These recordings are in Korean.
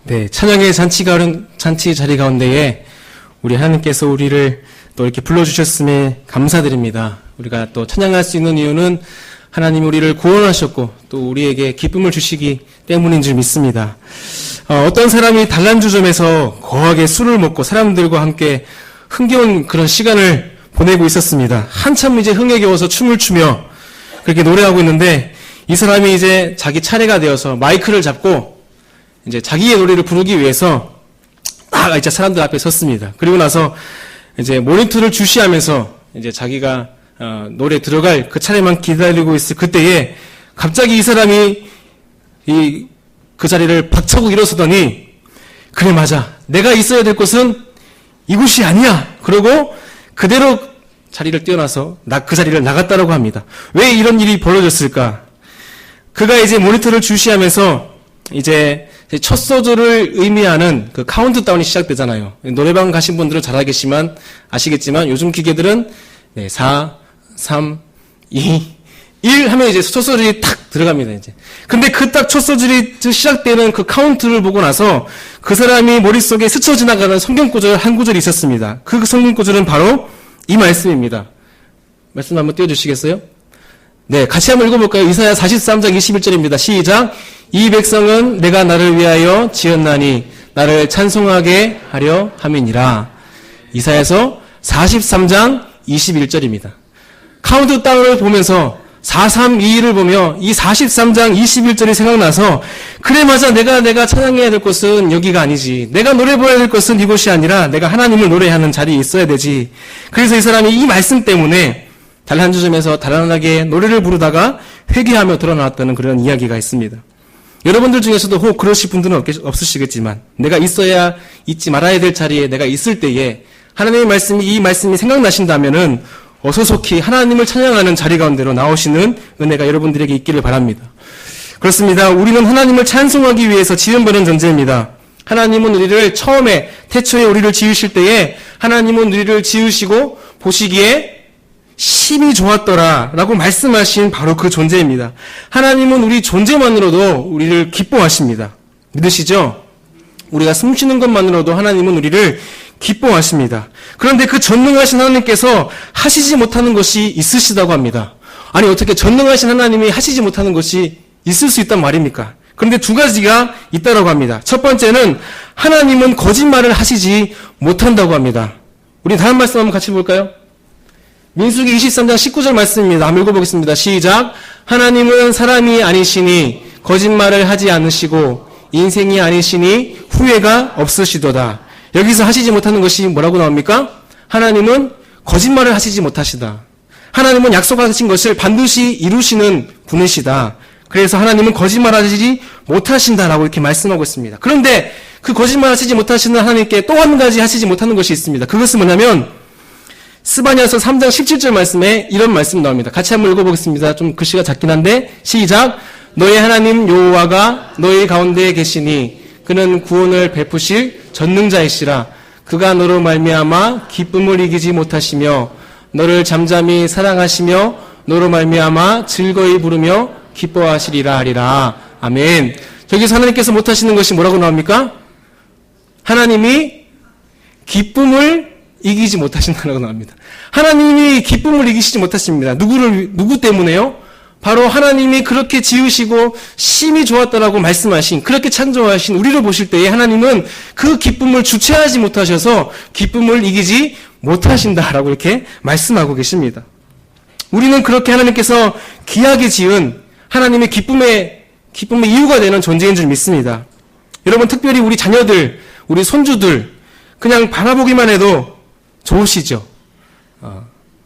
네, 찬양의 잔치 자리 가운데에 우리 하나님께서 우리를 또 이렇게 불러주셨음에 감사드립니다. 우리가 또 찬양할 수 있는 이유는 하나님 우리를 구원하셨고 또 우리에게 기쁨을 주시기 때문인 줄 믿습니다. 어떤 사람이 단란주점에서 거하게 술을 먹고 사람들과 함께 흥겨운 그런 시간을 보내고 있었습니다. 한참 이제 흥에 겨워서 춤을 추며 그렇게 노래하고 있는데 이 사람이 이제 자기 차례가 되어서 마이크를 잡고 이제 자기의 노래를 부르기 위해서 막 이제 사람들 앞에 섰습니다. 그리고 나서 이제 모니터를 주시하면서 이제 자기가 노래 들어갈 그 차례만 기다리고 있을 그때에 갑자기 이 사람이 그 자리를 박차고 일어서더니 그래 맞아 내가 있어야 될 곳은 이곳이 아니야 그러고 그대로 자리를 뛰어나서 그 자리를 나갔다라고 합니다. 왜 이런 일이 벌어졌을까? 그가 이제 모니터를 주시하면서 이제 첫 소절을 의미하는 그 카운트다운이 시작되잖아요. 노래방 가신 분들은 잘 아시겠지만 요즘 기계들은 4, 3, 2, 1 하면 이제 첫 소절이 탁 들어갑니다, 이제. 근데 그 딱 첫 소절이 시작되는 그 카운트를 보고 나서 그 사람이 머릿속에 스쳐 지나가는 성경구절 한 구절이 있었습니다. 그 성경구절은 바로 이 말씀입니다. 말씀 한번 띄워주시겠어요? 네, 같이 한번 읽어볼까요? 이사야 43장 21절입니다. 시작! 이 백성은 내가 나를 위하여 지었나니 나를 찬송하게 하려 함이니라. 이사야서 43장 21절입니다. 카운트다운을 보면서 4, 3, 2, 1을 보며 이 43장 21절이 생각나서 그래 맞아 내가 찬양해야 될 곳은 여기가 아니지. 내가 노래 부르어야 될 곳은 이곳이 아니라 내가 하나님을 노래하는 자리에 있어야 되지. 그래서 이 사람이 이 말씀 때문에 단란주점에서 단란하게 노래를 부르다가 회개하며 드러나왔다는 그런 이야기가 있습니다. 여러분들 중에서도 혹 그러실 분들은 없으시겠지만 내가 있지 말아야 될 자리에 내가 있을 때에 하나님의 말씀이 이 말씀이 생각나신다면은 어서속히 하나님을 찬양하는 자리 가운데로 나오시는 은혜가 여러분들에게 있기를 바랍니다. 그렇습니다. 우리는 하나님을 찬송하기 위해서 지음받은 존재입니다. 하나님은 우리를 태초에 우리를 지으실 때에 하나님은 우리를 지으시고 보시기에 심히 좋았더라 라고 말씀하신 바로 그 존재입니다. 하나님은 우리 존재만으로도 우리를 기뻐하십니다. 믿으시죠? 우리가 숨쉬는 것만으로도 하나님은 우리를 기뻐하십니다. 그런데 그 전능하신 하나님께서 하시지 못하는 것이 있으시다고 합니다. 아니 어떻게 전능하신 하나님이 하시지 못하는 것이 있을 수 있단 말입니까? 그런데 두 가지가 있다고 합니다. 첫 번째는 하나님은 거짓말을 하시지 못한다고 합니다. 우리 다음 말씀 한번 같이 볼까요? 민수기 23장 19절 말씀입니다. 한번 읽어보겠습니다. 시작! 하나님은 사람이 아니시니 거짓말을 하지 않으시고 인생이 아니시니 후회가 없으시도다. 여기서 하시지 못하는 것이 뭐라고 나옵니까? 하나님은 거짓말을 하시지 못하시다. 하나님은 약속하신 것을 반드시 이루시는 분이시다. 그래서 하나님은 거짓말하시지 못하신다라고 이렇게 말씀하고 있습니다. 그런데 그 거짓말하시지 못하시는 하나님께 또 한 가지 하시지 못하는 것이 있습니다. 그것은 뭐냐면 스바냐서 3장 17절 말씀에 이런 말씀 나옵니다. 같이 한번 읽어보겠습니다. 좀 글씨가 작긴 한데 시작! 너의 하나님 여호와가 너희 가운데에 계시니 그는 구원을 베푸실 전능자이시라. 그가 너로 말미암아 기쁨을 이기지 못하시며 너를 잠잠히 사랑하시며 너로 말미암아 즐거이 부르며 기뻐하시리라 하리라. 아멘. 저기서 하나님께서 못하시는 것이 뭐라고 나옵니까? 하나님이 기쁨을 이기지 못하신다고 나옵니다. 하나님이 기쁨을 이기시지 못하십니다. 누구 때문에요? 바로 하나님이 그렇게 지으시고 심히 좋았다라고 말씀하신, 그렇게 창조하신 우리를 보실 때에 하나님은 그 기쁨을 주체하지 못하셔서 기쁨을 이기지 못하신다라고 이렇게 말씀하고 계십니다. 우리는 그렇게 하나님께서 귀하게 지은 하나님의 기쁨의 이유가 되는 존재인 줄 믿습니다. 여러분 특별히 우리 자녀들, 우리 손주들 그냥 바라보기만 해도 좋으시죠?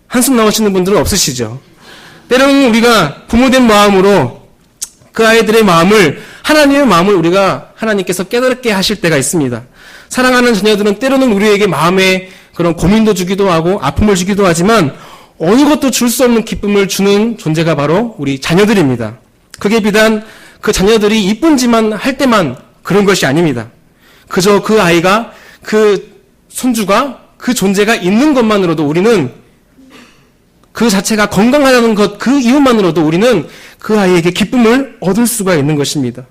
한숨 나오시는 분들은 없으시죠? 때로는 우리가 부모된 마음으로 그 아이들의 마음을, 하나님의 마음을 우리가 하나님께서 깨닫게 하실 때가 있습니다. 사랑하는 자녀들은 때로는 우리에게 마음에 그런 고민도 주기도 하고 아픔을 주기도 하지만 어느 것도 줄 수 없는 기쁨을 주는 존재가 바로 우리 자녀들입니다. 그게 비단 그 자녀들이 이쁜지만 할 때만 그런 것이 아닙니다. 그저 그 아이가, 그 손주가, 그 존재가 있는 것만으로도 우리는 그 자체가 건강하다는 것, 그 이유만으로도 우리는 그 아이에게 기쁨을 얻을 수가 있는 것입니다.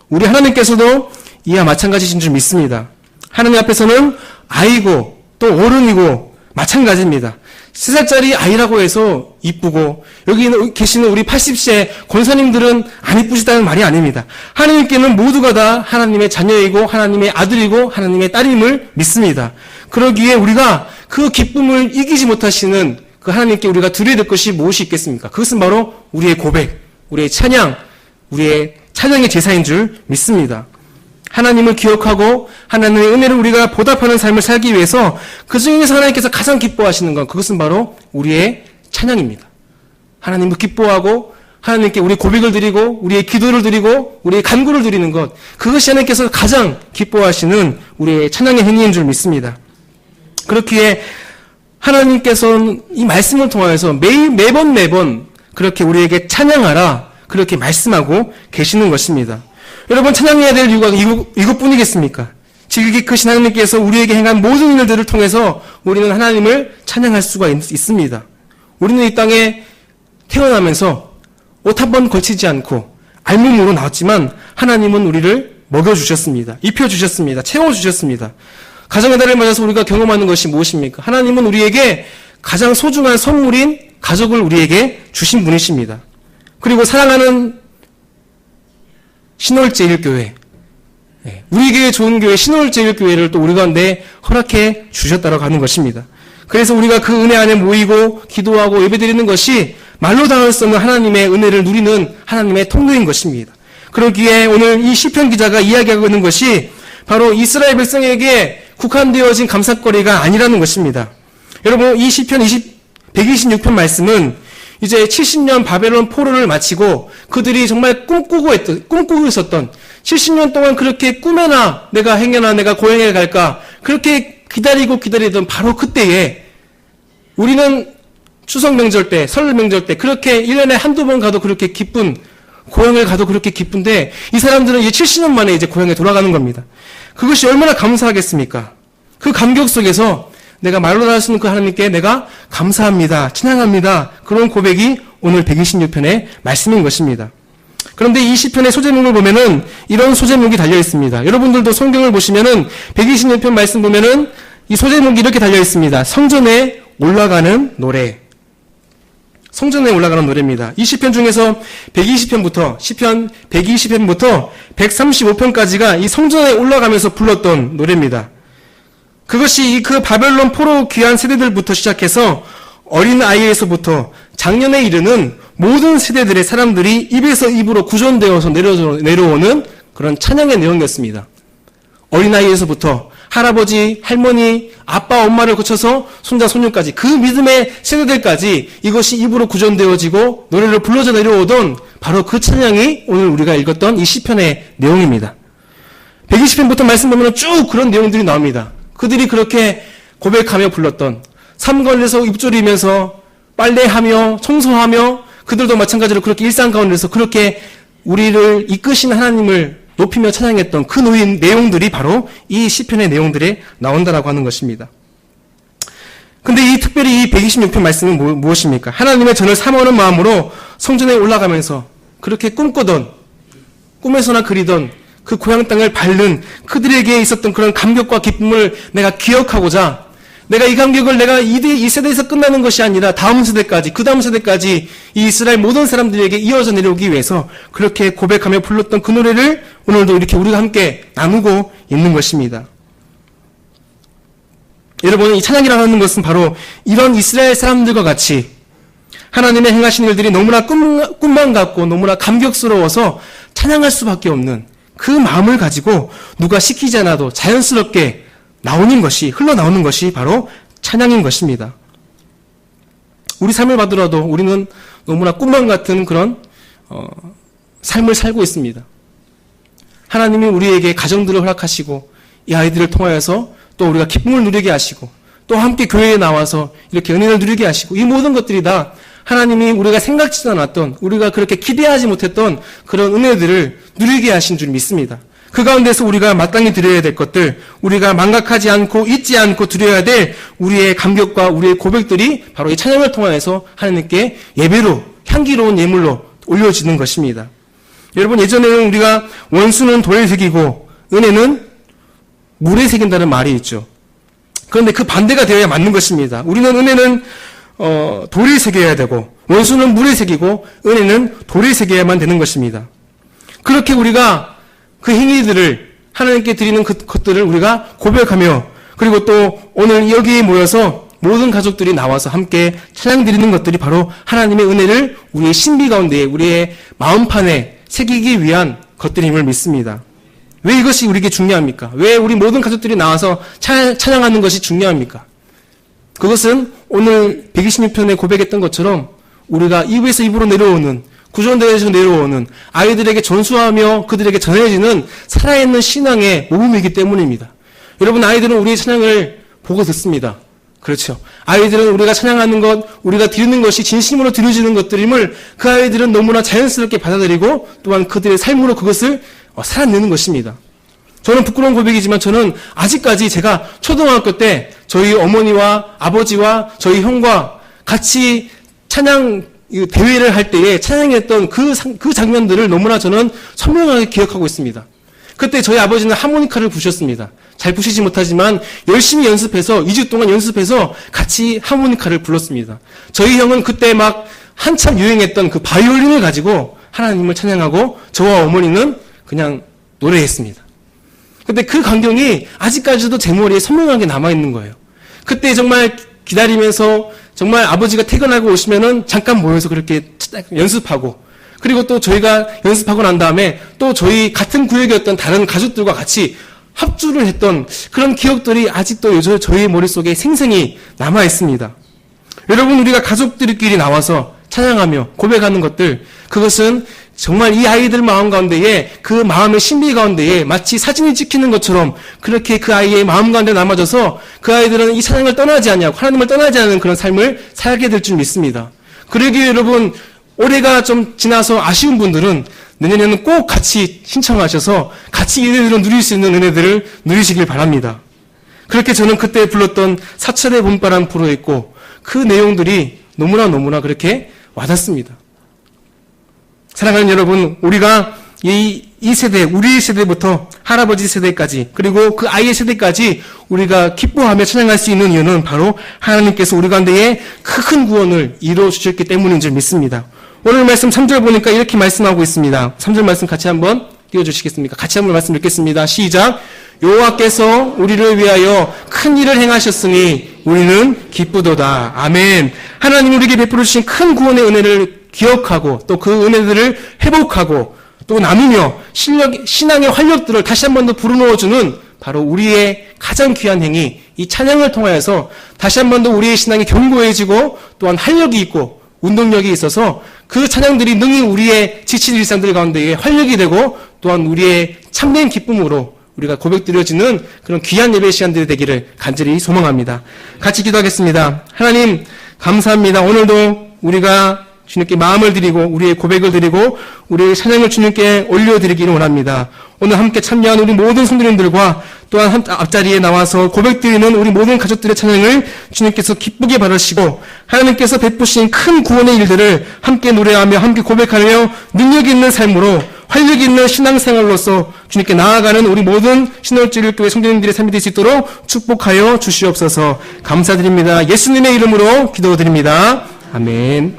우리 하나님께서도 이와 마찬가지인 줄 믿습니다. 하나님 앞에서는 아이고 또 어른이고 마찬가지입니다. 3살짜리 아이라고 해서 이쁘고 여기 계시는 우리 80세 권사님들은 안 이쁘시다는 말이 아닙니다. 하나님께는 모두가 다 하나님의 자녀이고 하나님의 아들이고 하나님의 딸임을 믿습니다. 그러기에 우리가 그 기쁨을 이기지 못하시는 그 하나님께 우리가 드려야 될 것이 무엇이 있겠습니까? 그것은 바로 우리의 고백, 우리의 찬양, 우리의 찬양의 제사인 줄 믿습니다. 하나님을 기억하고 하나님의 은혜를 우리가 보답하는 삶을 살기 위해서 그 중에서 하나님께서 가장 기뻐하시는 건 그것은 바로 우리의 찬양입니다. 하나님을 기뻐하고 하나님께 우리의 고백을 드리고 우리의 기도를 드리고 우리의 간구를 드리는 것, 그것이 하나님께서 가장 기뻐하시는 우리의 찬양의 행위인 줄 믿습니다. 그렇기에 하나님께서는 이 말씀을 통하여서 매번 그렇게 우리에게 찬양하라 그렇게 말씀하고 계시는 것입니다. 여러분, 찬양해야 될 이유가 이것뿐이겠습니까? 지극히 크신 하나님께서 우리에게 행한 모든 일들을 통해서 우리는 하나님을 찬양할 수가 있습니다. 우리는 이 땅에 태어나면서 옷 한 번 걸치지 않고 알몸으로 나왔지만 하나님은 우리를 먹여주셨습니다. 입혀주셨습니다. 채워주셨습니다. 가정의 달을 맞아서 우리가 경험하는 것이 무엇입니까? 하나님은 우리에게 가장 소중한 선물인 가족을 우리에게 주신 분이십니다. 그리고 사랑하는 신월제일교회, 우리에게 좋은 교회 신월제일교회를 또 우리 가운데 허락해 주셨다고 하는 것입니다. 그래서 우리가 그 은혜 안에 모이고 기도하고 예배드리는 것이 말로 다할 수 없는 하나님의 은혜를 누리는 하나님의 통로인 것입니다. 그러기에 오늘 이 시편 기자가 이야기하고 있는 것이 바로 이스라엘 백성에게 국한되어진 감사거리가 아니라는 것입니다. 여러분, 이 시편 126편 말씀은 이제 70년 바벨론 포로를 마치고 그들이 정말 꿈꾸고 있었던 70년 동안 그렇게 꿈에나 내가 행여나 내가 고향에 갈까 그렇게 기다리던 바로 그때에 우리는 추석 명절 때, 설 명절 때 그렇게 1년에 한두 번 가도 그렇게 기쁜, 고향에 가도 그렇게 기쁜데 이 사람들은 이제 70년 만에 이제 고향에 돌아가는 겁니다. 그것이 얼마나 감사하겠습니까? 그 감격 속에서 내가 말로 할 수 있는 그 하나님께 내가 감사합니다, 찬양합니다. 그런 고백이 오늘 126편의 말씀인 것입니다. 그런데 이 시편의 소제목을 보면은 이런 소제목이 달려 있습니다. 여러분들도 성경을 보시면은 126편 말씀 보면은 이 소제목이 이렇게 달려 있습니다. 성전에 올라가는 노래. 성전에 올라가는 노래입니다. 이 시편 중에서 120편부터 시편 120편부터 135편까지가 이 성전에 올라가면서 불렀던 노래입니다. 그것이 그 바벨론 포로 귀한 세대들부터 시작해서 어린 아이에서부터 장년에 이르는 모든 세대들의 사람들이 입에서 입으로 구전되어서 내려오는 그런 찬양의 내용이었습니다. 어린아이에서부터 할아버지, 할머니, 아빠, 엄마를 거쳐서 손자, 손녀까지 그 믿음의 세대들까지 이것이 입으로 구전되어지고 노래를 불러져 내려오던 바로 그 찬양이 오늘 우리가 읽었던 이 시편의 내용입니다. 120편부터 말씀 보면 쭉 그런 내용들이 나옵니다. 그들이 그렇게 고백하며 불렀던 삶 가운데서 입조리면서 빨래하며 청소하며 그들도 마찬가지로 그렇게 일상 가운데서 그렇게 우리를 이끄신 하나님을 높이며 찬양했던 그 내용들이 바로 이 시편의 내용들에 나온다라고 하는 것입니다. 근데 특별히 이 126편 말씀은 무엇입니까? 하나님의 전을 사모하는 마음으로 성전에 올라가면서 그렇게 꿈꾸던, 꿈에서나 그리던 그 고향 땅을 밟는 그들에게 있었던 그런 감격과 기쁨을 내가 기억하고자, 내가 이 감격을 내가 이 세대에서 끝나는 것이 아니라 다음 세대까지, 그 다음 세대까지 이 이스라엘 모든 사람들에게 이어져 내려오기 위해서 그렇게 고백하며 불렀던 그 노래를 오늘도 이렇게 우리가 함께 나누고 있는 것입니다. 여러분, 이 찬양이라고 하는 것은 바로 이런 이스라엘 사람들과 같이 하나님의 행하신 일들이 너무나 꿈만 같고 너무나 감격스러워서 찬양할 수밖에 없는 그 마음을 가지고 누가 시키지 않아도 자연스럽게 나오는 것이, 흘러나오는 것이 바로 찬양인 것입니다. 우리 삶을 봐더라도 우리는 너무나 꿈만 같은 그런 삶을 살고 있습니다. 하나님이 우리에게 가정들을 허락하시고 이 아이들을 통하여서 또 우리가 기쁨을 누리게 하시고 또 함께 교회에 나와서 이렇게 은혜를 누리게 하시고 이 모든 것들이 다 하나님이 우리가 생각지도 않았던, 우리가 그렇게 기대하지 못했던 그런 은혜들을 누리게 하신 줄 믿습니다. 그 가운데서 우리가 마땅히 드려야 될 것들, 우리가 망각하지 않고 잊지 않고 드려야 될 우리의 감격과 우리의 고백들이 바로 이 찬양을 통하여서 하나님께 예배로, 향기로운 예물로 올려지는 것입니다. 여러분, 예전에는 우리가 원수는 돌을 새기고 은혜는 물에 새긴다는 말이 있죠. 그런데 그 반대가 되어야 맞는 것입니다. 우리는 은혜는 돌에 새겨야 되고 원수는 물에 새기고 은혜는 돌에 새겨야만 되는 것입니다. 그렇게 우리가 그 행위들을 하나님께 드리는 것들을 우리가 고백하며 그리고 또 오늘 여기에 모여서 모든 가족들이 나와서 함께 찬양 드리는 것들이 바로 하나님의 은혜를 우리의 신비 가운데 우리의 마음판에 새기기 위한 것들임을 믿습니다. 왜 이것이 우리에게 중요합니까? 왜 우리 모든 가족들이 나와서 찬양하는 것이 중요합니까? 그것은 오늘 126편에 고백했던 것처럼 우리가 입에서 입으로 내려오는 구전대에서 내려오는 아이들에게 전수하며 그들에게 전해지는 살아있는 신앙의 모범이기 때문입니다. 여러분, 아이들은 우리의 찬양을 보고 듣습니다. 그렇죠. 아이들은 우리가 찬양하는 것, 우리가 드리는 것이 진심으로 드려지는 것들임을 그 아이들은 너무나 자연스럽게 받아들이고 또한 그들의 삶으로 그것을 살아내는 것입니다. 저는 부끄러운 고백이지만 저는 아직까지 제가 초등학교 때 저희 어머니와 아버지와 저희 형과 같이 찬양 대회를 할 때에 찬양했던 그 장면들을 너무나 저는 선명하게 기억하고 있습니다. 그때 저희 아버지는 하모니카를 부셨습니다. 잘 부시지 못하지만 열심히 연습해서 2주 동안 연습해서 같이 하모니카를 불렀습니다. 저희 형은 그때 막 한참 유행했던 그 바이올린을 가지고 하나님을 찬양하고 저와 어머니는 그냥 노래했습니다. 근데 그 광경이 아직까지도 제 머리에 선명하게 남아있는 거예요. 그때 정말 기다리면서 정말 아버지가 퇴근하고 오시면은 잠깐 모여서 그렇게 연습하고 그리고 또 저희가 연습하고 난 다음에 또 저희 같은 구역이었던 다른 가족들과 같이 합주를 했던 그런 기억들이 아직도 저희 머릿속에 생생히 남아있습니다. 여러분, 우리가 가족들끼리 나와서 찬양하며 고백하는 것들, 그것은 정말 이 아이들 마음 가운데에 그 마음의 신비 가운데에 마치 사진이 찍히는 것처럼 그렇게 그 아이의 마음 가운데 남아져서 그 아이들은 이 찬양을 떠나지 않냐고 하나님을 떠나지 않는 그런 삶을 살게 될 줄 믿습니다. 그러기에 여러분, 올해가 좀 지나서 아쉬운 분들은 내년에는 꼭 같이 신청하셔서 같이 은혜들을 누릴 수 있는 은혜들을 누리시길 바랍니다. 그렇게 저는 그때 불렀던 사철의 봄바람 불어있고 그 내용들이 너무나 그렇게 와닿습니다. 사랑하는 여러분, 우리가 이 세대, 우리 세대부터 할아버지 세대까지 그리고 그 아이의 세대까지 우리가 기뻐하며 찬양할 수 있는 이유는 바로 하나님께서 우리 가운데에 큰 구원을 이루어 주셨기 때문인 줄 믿습니다. 오늘 말씀 3절 보니까 이렇게 말씀하고 있습니다. 3절 말씀 같이 한번 띄워주시겠습니까? 같이 한번 말씀 읽겠습니다. 시작. 여호와께서 우리를 위하여 큰 일을 행하셨으니 우리는 기쁘도다. 아멘. 하나님 우리에게 베풀어 주신 큰 구원의 은혜를 기억하고 또 그 은혜들을 회복하고 또 나누며 신앙의 활력들을 다시 한 번 더 불어넣어주는 바로 우리의 가장 귀한 행위, 이 찬양을 통하여서 다시 한 번 더 우리의 신앙이 견고해지고 또한 활력이 있고 운동력이 있어서 그 찬양들이 능히 우리의 지친 일상들 가운데에 활력이 되고 또한 우리의 참된 기쁨으로 우리가 고백드려지는 그런 귀한 예배 시간들이 되기를 간절히 소망합니다. 같이 기도하겠습니다. 하나님 감사합니다. 오늘도 우리가 주님께 마음을 드리고 우리의 고백을 드리고 우리의 찬양을 주님께 올려드리기를 원합니다. 오늘 함께 참여한 우리 모든 성도님들과 또한 앞자리에 나와서 고백드리는 우리 모든 가족들의 찬양을 주님께서 기쁘게 받으시고 하나님께서 베푸신 큰 구원의 일들을 함께 노래하며 함께 고백하며 능력 있는 삶으로 활력 있는 신앙생활로서 주님께 나아가는 우리 모든 신월주일교회 성도님들의 삶이 될 수 있도록 축복하여 주시옵소서. 감사드립니다. 예수님의 이름으로 기도드립니다. 아멘.